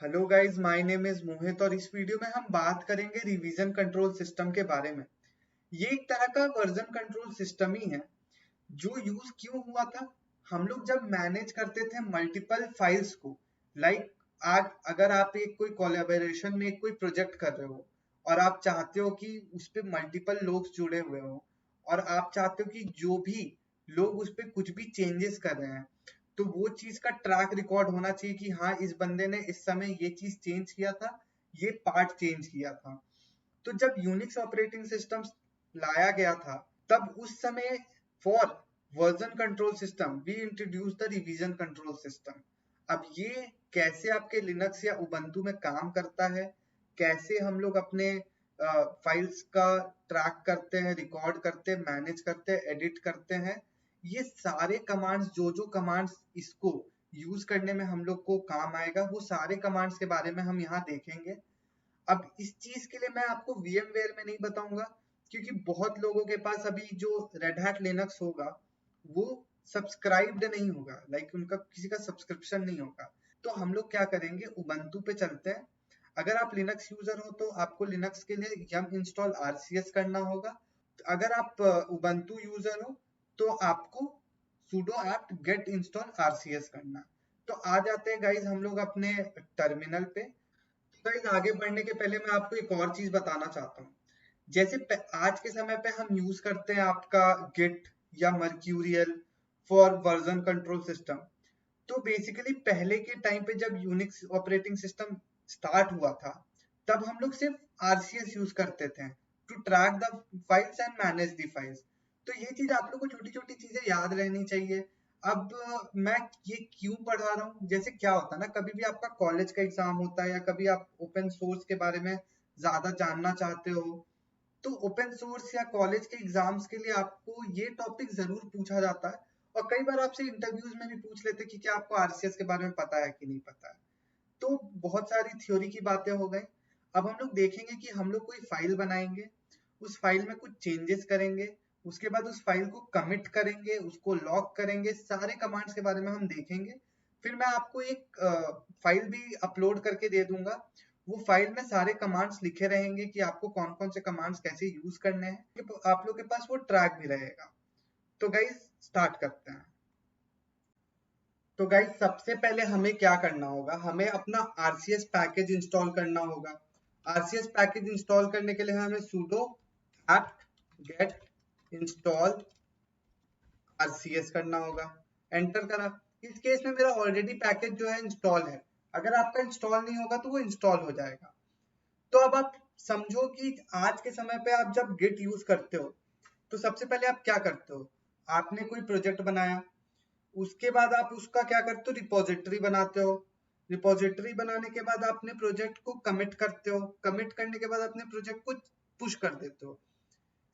Hello guys, my name is Mohit और इस video में हम बात करेंगे रिवीजन कंट्रोल सिस्टम के बारे में। ये एक तरह का वर्जन कंट्रोल सिस्टम ही है जो यूज क्यों हुआ था। हम लोग जब मैनेज करते थे मल्टीपल फाइल्स को, लाइक आज अगर आप एक कोई कोलैबोरेशन में एक कोई प्रोजेक्ट कर रहे हो और आप चाहते हो कि उस पे मल्टीपल लोग जुड़े हुए हो और आप चाहते हो कि जो भी लोग उस पे कुछ भी चेंजेस कर रहे हैं तो वो चीज का ट्रैक रिकॉर्ड होना चाहिए कि हाँ, इस बंदे ने इस समय ये चीज चेंज किया था, ये पार्ट चेंज किया था। तो जब यूनिक्स ऑपरेटिंग सिस्टम लाया गया था तब उस समय for version control system we introduce the revision control system. अब ये कैसे आपके लिनक्स या उबंटू में काम करता है, कैसे हम लोग अपने फाइल्स का ट्रैक करते हैं, रिकॉर्ड करते हैं, मैनेज करते हैं, एडिट करते हैं, ये सारे कमांड्स, जो कमांड्स इसको यूज करने में हम लोग को काम आएगा, वो सारे कमांड्स के बारे में हम यहाँ देखेंगे। अब इस चीज के लिए मैं आपको VMware में नहीं बताऊंगा क्योंकि बहुत लोगों के पास अभी जो रेड हैट लिनक्स होगा वो सब्सक्राइब्ड नहीं होगा, लाइक उनका किसी का सब्सक्रिप्शन नहीं होगा। तो हम लोग क्या करेंगे, उबंटू पे चलते हैं। अगर आप लिनक्स यूजर हो तो आपको लिनक्स के लिए yum install rcs करना होगा। अगर आप उबंटू यूजर हो तो आपको sudo apt get install rcs करना है। तो आ जाते हैं गाइज हम लोग अपने टर्मिनल पे। गाइस आगे बढ़ने के पहले मैं आपको एक और चीज बताना चाहता हूँ। जैसे आज के समय पे हम यूज करते हैं आपका गिट या mercurial for version control system. तो बेसिकली पहले के टाइम पे जब यूनिक्स ऑपरेटिंग सिस्टम स्टार्ट हुआ था तब हम लोग सिर्फ आरसीएस यूज करते थे to track the files and manage the files. तो ये चीज आप लोग को छोटी छोटी चीजें याद रहनी चाहिए। अब मैं ये क्यों पढ़ा रहा हूँ, जैसे क्या होता है ना, कभी भी आपका कॉलेज का एग्जाम होता है या कभी आप ओपन सोर्स के बारे में ज्यादा जानना चाहते हो तो ओपन सोर्स या कॉलेज के एग्जाम्स के लिए आपको ये टॉपिक जरूर पूछा जाता है। और कई बार आपसे इंटरव्यूज में भी पूछ लेते कि क्या आपको आरसीएस के बारे में पता है कि नहीं पता है। तो बहुत सारी थ्योरी की बातें हो गई। अब हम लोग देखेंगे कि हम लोग कोई फाइल बनाएंगे, उस फाइल में कुछ चेंजेस करेंगे, उसके बाद उस फाइल को कमिट करेंगे, उसको लॉक करेंगे, सारे कमांड्स के बारे में हम देखेंगे। फिर मैं आपको एक फाइल भी अपलोड करके दे दूंगा। वो फाइल में सारे कमांड्स लिखे रहेंगे कि आपको कौन कौन से कमांड्स कैसे यूज करने हैं, आप लोग के पास वो ट्रैक भी रहेगा। तो गाइस स्टार्ट करते हैं। तो गाइस सबसे पहले हमें क्या करना होगा, हमें अपना आरसीएस पैकेज इंस्टॉल करना होगा। आरसीएस पैकेज इंस्टॉल करने के लिए हमें sudo apt get install rcs करना होगा। एंटर करा। इस केस में मेरा ऑलरेडी पैकेज जो है इंस्टॉल है। अगर आपका इंस्टॉल नहीं होगा तो वो इंस्टॉल हो जाएगा। तो अब आप समझो कि आज के समय पे आप जब गिट यूज करते हो तो सबसे पहले आप क्या करते हो, आपने कोई प्रोजेक्ट बनाया, उसके बाद आप उसका क्या करते हो, रिपोजिटरी बनाते हो। रिपोजिटरी बनाने के बाद आपने प्रोजेक्ट को कमिट करते हो, कमिट करने के बाद अपने प्रोजेक्ट को पुश कर देते हो।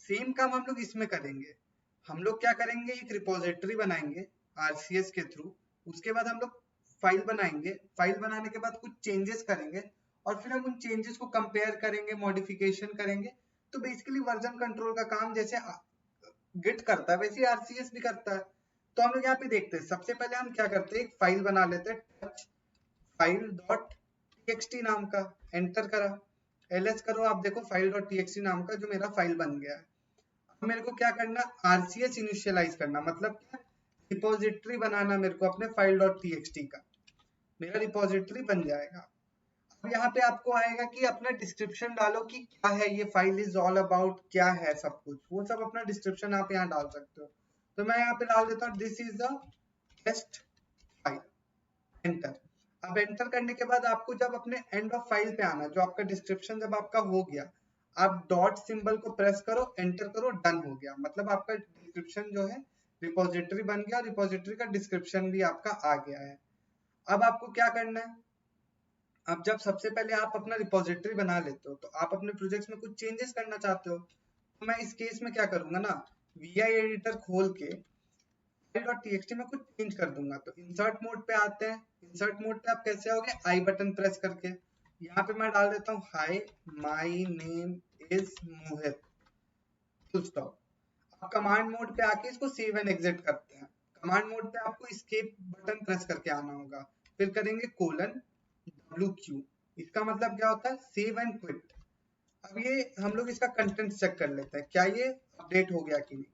सेम काम हम लोग इसमें करेंगे। हम लोग क्या करेंगे, एक रिपोजिटरी बनाएंगे आरसीएस के थ्रू। उसके बाद हम लोग फाइल बनाएंगे, फाइल बनाने के बाद कुछ चेंजेस करेंगे और फिर हम उन चेंजेस को कंपेयर करेंगे, मॉडिफिकेशन करेंगे। तो बेसिकली वर्जन कंट्रोल का काम जैसे गिट करता है वैसे आरसीएस भी करता है। तो हम लोग यहाँ पे देखते हैं, सबसे पहले हम क्या करते हैं, एक फाइल बना लेते हैं, टच फाइल डॉट टीएक्सटी नाम का। एंटर करा, एलएस करो, आप देखो फाइल डॉट टीएक्सटी नाम का जो मेरा फाइल बन गया है। अब मेरे को क्या करना, आरसीएस इनिशियलाइज करना, मतलब क्या, रिपोजिटरी बनाना मेरे को अपने फाइल डॉट टीएक्सटी का। मेरा रिपोजिटरी बन जाएगा। अब यहाँ पे आपको आएगा कि अपना डिस्क्रिप्शन डालो कि क्या है ये फाइल, इज ऑल अबाउट, क्या है सब कुछ, वो सब अपना डिस्क्रिप्शन आप यहाँ डाल सकते हो। तो मैं यहाँ पे डाल देता हूँ this is the test file. Enter. अब एंटर करने के बाद आपको जब अपने एंड ऑफ फाइल पे आना, जो आपका डिस्क्रिप्शन जब आपका हो गया, आप डॉट सिंबल को प्रेस करो, एंटर करो, डन हो गया। मतलब आपका डिस्क्रिप्शन जो है रिपोजिटरी बन गया, रिपोजिटरी का डिस्क्रिप्शन भी आपका आ गया है। अब आपको क्या करना है, अब जब सबसे पहले आप अपना रिपोजिटरी बना लेते हो तो आप अपने प्रोजेक्ट्स में कुछ चेंजेस करना चाहते हो। तो मैं इस केस में क्या करूंगा ना, वी एडिटर खोल के फाइल.txt में कुछ चेंज कर दूंगा। तो इंसर्ट मोड पे आते हैं। इंसर्ट मोड पे आप कैसे आओगे, आई बटन प्रेस करके। यहाँ पे मैं डाल देता हूँ hi my name is Mohit, full stop. अब कमांड मोड पे आके इसको सेव एंड एग्जिट करते हैं। कमांड मोड पे आपको एस्केप बटन प्रेस करके आना होगा, फिर करेंगे कोलन, WQ, इसका मतलब क्या होता है? Save and quit. अब ये हम लोग इसका कंटेंट चेक कर लेते हैं, क्या ये अपडेट हो गया कि नहीं।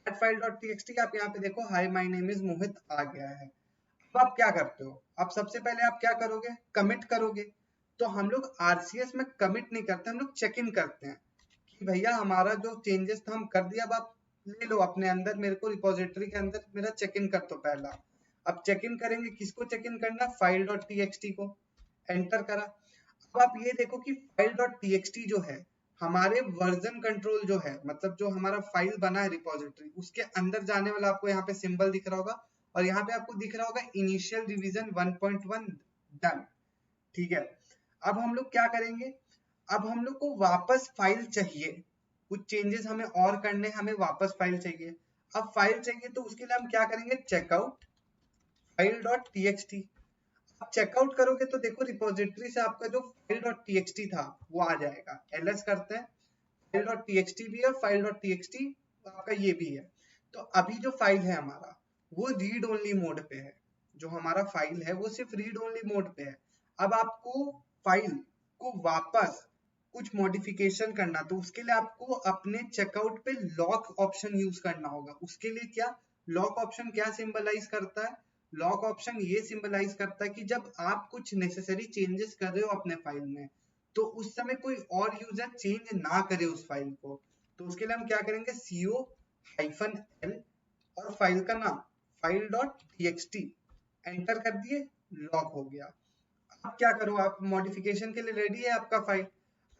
cat file.txt आप यहाँ पे देखो, हाय माय नेम इज मोहित आ गया है। अब आप क्या करते हो? अब सबसे पहले आप क्या करोगे? कमिट करोगे। तो हम लोग RCS में कमिट नहीं करते, हम लोग चेक इन करते हैं कि भैया हमारा जो चेंजेस था हम कर दिया, अब आप ले लो अपने अंदर, मेरे को रिपोजिटरी के अंदर मेरा चेक इन कर दो पहला। अब चेक इन करेंगे, किसको चेक इन करना? file.txt को। एंटर करा। अब आप ये देखो कि file.txt जो है हमारे वर्जन कंट्रोल जो है, मतलब जो हमारा फाइल बना है रिपोजिटरी, उसके अंदर जाने वाला आपको यहाँ पे सिंबल दिख रहा होगा, और यहाँ पे आपको दिख रहा होगा इनिशियल रिवीजन 1.1 डन। ठीक है। अब हम लोग क्या करेंगे? अब हम लोग को वापस फाइल चाहिए, कुछ चेंजेस हमें और करने, हमें वापस फाइल चाहिए। अब फाइल चाहिए तो उसके लिए हम क्या करेंगे? Checkout file.txt। आप चेकआउट करोगे तो देखो रिपोजिटरी से आपका जो file.txt था वो आ जाएगा। ls करते हैं, file.txt भी है, file.txt आपका ये भी है। तो अभी जो फाइल है हमारा वो रीड ओनली मोड पे है, जो हमारा फाइल है वो सिर्फ रीड ओनली मोड पे है। अब आपको फाइल को वापस कुछ मॉडिफिकेशन करना, तो उसके लिए आपको अपने चेकआउट पे लॉक ऑप्शन यूज करना होगा। उसके लिए क्या लॉक ऑप्शन क्या सिंबलाइज करता है? लॉक ऑप्शन ये सिंबलाइज करता है कि जब आप कुछ नेसेसरी चेंजेस कर रहे हो अपने फाइल में, तो उस समय कोई और यूजर चेंज ना करे उस फाइल को। तो उसके लिए हम क्या करेंगे? co-l और फाइल का नाम file.txt एंटर कर दिए, लॉक हो गया। अब क्या करो? आप मॉडिफिकेशन के लिए रेडी है आपका फाइल।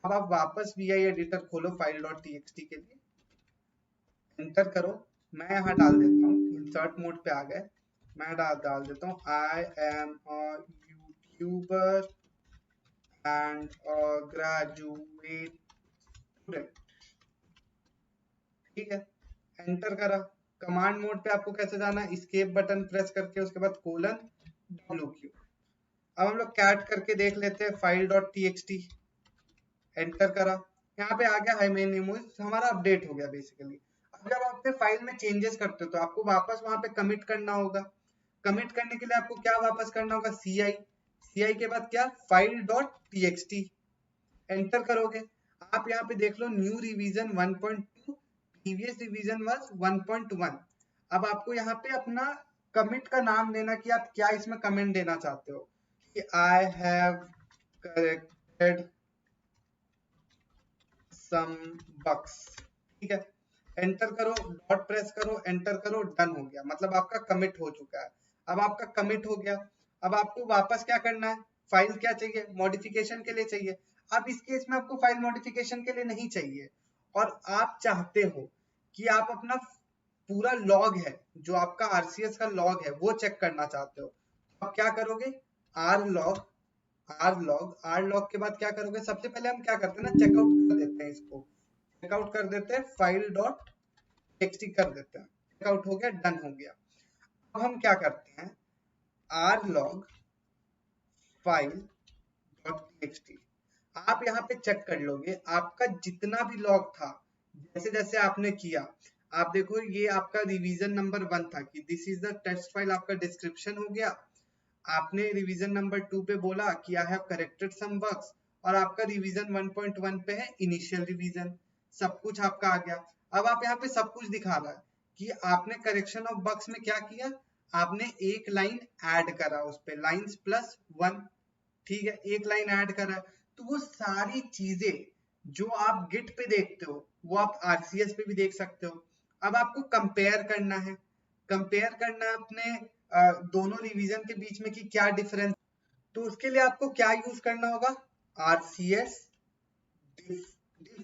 अब आप वापस vi एडिटर खोलो file.txt के लिए, एंटर करो। मैं यहाँ डाल देता हूँ, इंसर्ट मोड पे आ गए, मैं डाल देता हूँ I am a YouTuber and graduate student. ठीक है, एंटर करा। कमांड मोड पे आपको कैसे जाना है? एस्केप बटन प्रेस करके उसके बाद कोलन WQ। अब हम लोग कैट करके देख लेते हैं file.txt, एंटर करा, यहाँ पे आ गया हाय माय नेम इज, हमारा अपडेट हो गया बेसिकली। अब जब आप अपने फाइल में चेंजेस करते हो तो आपको वापस वहां पे कमिट करना होगा। कमिट करने के लिए आपको क्या वापस करना होगा? ci के बाद क्या? file.txt एंटर करोगे। आप यहाँ पे देख लो new revision 1.2, previous revision was 1.1। अब आपको यहाँ पे अपना कमिट का नाम देना कि आप क्या इसमें कमेंट देना चाहते हो, कि I have corrected some bugs. ठीक है, एंटर करो, डॉट प्रेस करो, एंटर करो, डन हो गया, मतलब आपका कमिट हो चुका है। अब आपका कमिट हो गया, अब आपको वापस क्या करना है? फाइल क्या चाहिए? मॉडिफिकेशन के लिए चाहिए। अब इस केस में आपको फाइल मॉडिफिकेशन के लिए नहीं चाहिए, और आप चाहते हो कि आप अपना पूरा लॉग है, जो आपका RCS का लॉग है वो चेक करना चाहते हो। आप क्या करोगे? आर लॉग के बाद क्या करोगे? सबसे पहले हम क्या करते हैं ना, चेकआउट कर देते हैं, इसको चेकआउट कर देते हैं, file.txt कर देते हैं, चेकआउट हो गया, डन हो गया। अब हम क्या करते हैं? आर लॉग file.txt आप यहाँ पे चेक कर लोगे, आपका जितना भी लॉग था, जैसे जैसे आपने किया, आप देखो ये आपका रिवीजन नंबर 1 था कि this is the test file, आपका डिस्क्रिप्शन हो गया। आपने रिवीजन नंबर 2 पे बोला कि I have corrected some bugs, और आपका रिवीजन 1.1 पे है इनिशियल रिवीजन, सब कुछ आपका आ गया। अब आप यहाँ पे सब कुछ दिखा रहा है कि आपने करेक्शन ऑफ बग्स में क्या किया, आपने एक लाइन ऐड करा उस पे, लाइन्स +1। ठीक है, एक लाइन ऐड करा, तो वो सारी चीजें जो आप गिट पे देखते हो वो आप RCS पे भी देख सकते हो। अब आपको कंपेयर करना है, कंपेयर करना है अपने दोनों रिवीजन के बीच में कि क्या डिफरेंस। तो उसके लिए आपको क्या यूज करना होगा? RCS डिफ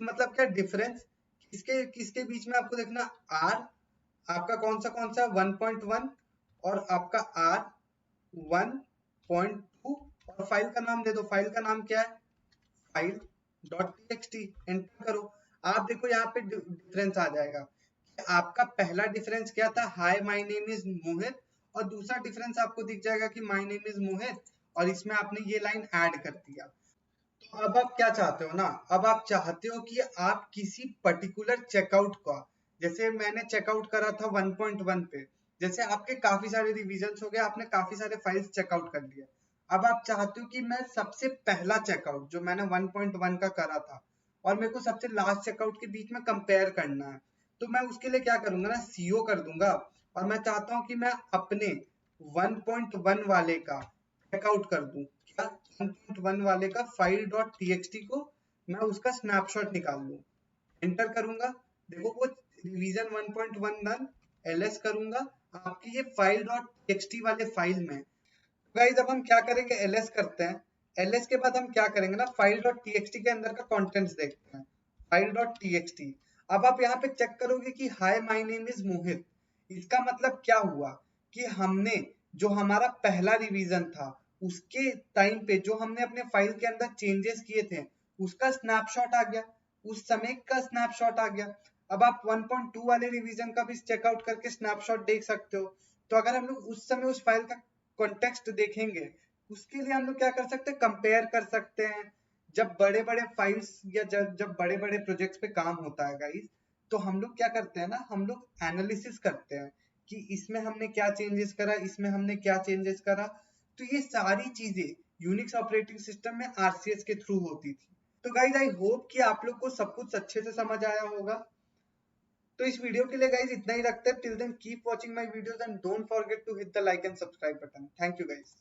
मतलब क्या? डिफरेंस। किसके किसके बीच में आपको देखना? R आपका कौन सा 1.1, और आपका R 1.2, और फाइल का नाम दे दो, फाइल का नाम क्या है? file.txt एंटर करो। आप देखो यहाँ पे डिफरेंस आ जाएगा। आपका पहला डिफरेंस क्या था? Hi my name is Mohit, और दूसरा डिफरेंस आपको दिख जाएगा कि माय नेम इज मोहित, और इसमें आपने ये लाइन ऐड कर दिया। तो अब आप क्या चाहते हो ना, अब आप चाहते हो कि आप किसी पर्टिकुलर चेकआउट का, जैसे मैंने चेकआउट करा था 1.1 पे, जैसे आपके काफी सारे रिवीजन हो गए, आपने काफी सारे फाइल्स चेकआउट कर लिए, अब आप चाहते हो कि मैं सबसे पहला चेकआउट जो मैंने 1.1 का करा था और मेरे को सबसे लास्ट चेकआउट के बीच में कंपेयर करना है, तो मैं उसके लिए क्या करूंगा ना, CO कर दूंगा। और मैं चाहता हूं कि मैं अपने 1.1 वाले का चेकआउट कर दूं। क्या 1.1 वाले का file.txt को मैं उसका स्नैपशॉट निकाल लूं। एंटर करूंगा, देखो वो रिवीजन 1.1 डन। ls करूंगा, आपकी ये file.txt वाले फाइल में। गाइस अब हम क्या करेंगे, ls करते हैं। ls के बाद हम क्या करेंगे ना, file.txt के अंदर का कंटेंट्स देखते हैं। file.txt, अब आप यहाँ पे चेक करोगे कि हाय माय नेम इज मोहित। इसका मतलब क्या हुआ कि हमने जो हमारा पहला रिवीजन था उसके टाइम पे जो हमने अपने फाइल के अंदर चेंजेस किए थे उसका स्नैपशॉट आ गया, उस समय का स्नैपशॉट आ गया। अब आप 1.2 वाले रिवीजन का भी चेकआउट करके स्नैपशॉट देख सकते हो। तो अगर हम लोग उस समय उस फाइल का कॉन्टेक्स्ट देखेंगे, उसके लिए हम लोग क्या कर सकते हैं, कंपेयर कर सकते हैं। जब बड़े बड़े फाइल्स या जब जब बड़े बड़े प्रोजेक्ट्स पे काम होता है गाइस, तो हम लोग क्या करते हैं ना, हम लोग एनालिसिस करते हैं कि इसमें हमने क्या चेंजेस करा, इसमें हमने क्या चेंजेस करा। तो ये सारी चीजें यूनिक्स ऑपरेटिंग सिस्टम में RCS के थ्रू होती थी। तो गाइस आई होप कि आप लोग को सब कुछ अच्छे से समझ आया होगा। तो इस वीडियो के लिए गाइस इतना ही रखते हैं। Till then keep watching my videos and don't forget to hit the like and subscribe button. Thank you guys.